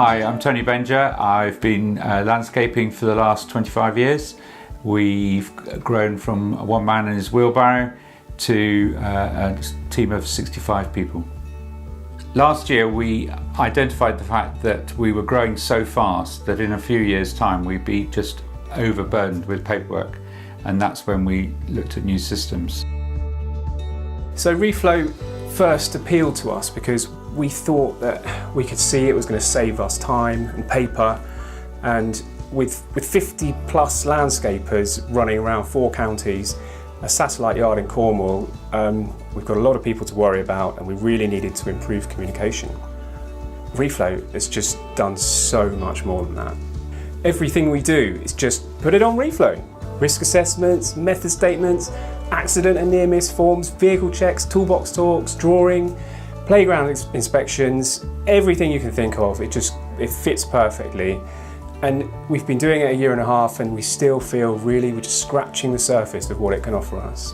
Hi, I'm Tony Benger. I've been landscaping for the last 25 years. We've grown from one man and his wheelbarrow to a team of 65 people. Last year we identified the fact that we were growing so fast that in a few years' time we'd be just overburdened with paperwork, and that's when we looked at new systems. So Reflow first appealed to us because we thought that we could see it was going to save us time and paper, and with 50 plus landscapers running around 4 counties, a satellite yard in Cornwall, we've got a lot of people to worry about, and we really needed to improve communication. Reflow has just done so much more than that. Everything we do is just put it on Reflow. Risk assessments, method statements, accident and near miss forms, vehicle checks, toolbox talks, drawing, playground inspections, everything you can think of, it fits perfectly. And we've been doing it a year and a half, and we still feel really we're just scratching the surface of what it can offer us.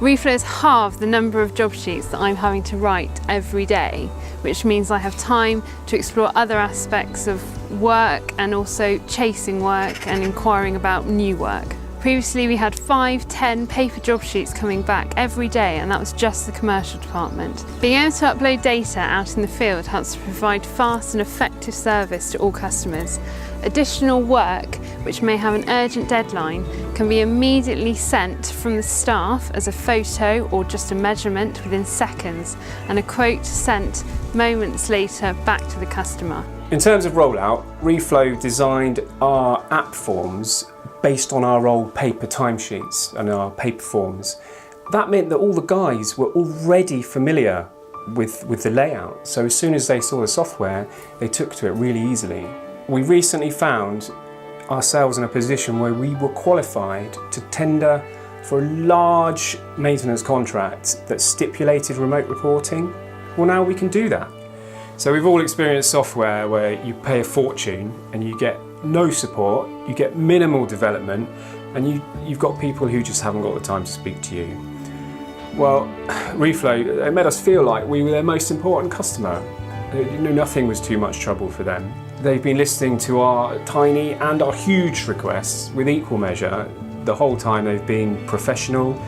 Reflow has halved the number of job sheets that I'm having to write every day, which means I have time to explore other aspects of work and also chasing work and inquiring about new work. Previously we had 5-10 paper job sheets coming back every day, and that was just the commercial department. Being able to upload data out in the field helps to provide fast and effective service to all customers. Additional work, which may have an urgent deadline, can be immediately sent from the staff as a photo or just a measurement within seconds, and a quote sent moments later back to the customer. In terms of rollout, Reflow designed our app forms based on our old paper timesheets and our paper forms. That meant that all the guys were already familiar with the layout, so as soon as they saw the software, they took to it really easily. We recently found ourselves in a position where we were qualified to tender for a large maintenance contract that stipulated remote reporting. Well, now we can do that. So we've all experienced software where you pay a fortune and you get no support, you get minimal development, and you've got people who just haven't got the time to speak to you. Well, Reflow, it made us feel like we were their most important customer. Nothing was too much trouble for them. They've been listening to our tiny and our huge requests with equal measure. The whole time they've been professional,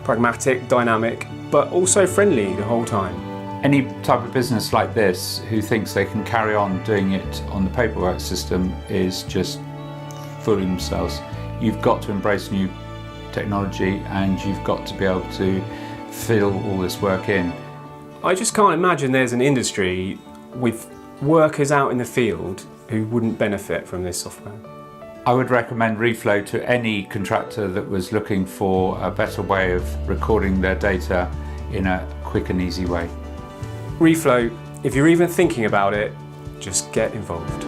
pragmatic, dynamic, but also friendly the whole time. Any type of business like this who thinks they can carry on doing it on the paperwork system is just fooling themselves. You've got to embrace new technology, and you've got to be able to fill all this work in. I just can't imagine there's an industry with workers out in the field who wouldn't benefit from this software. I would recommend Reflow to any contractor that was looking for a better way of recording their data in a quick and easy way. Reflow, if you're even thinking about it, just get involved.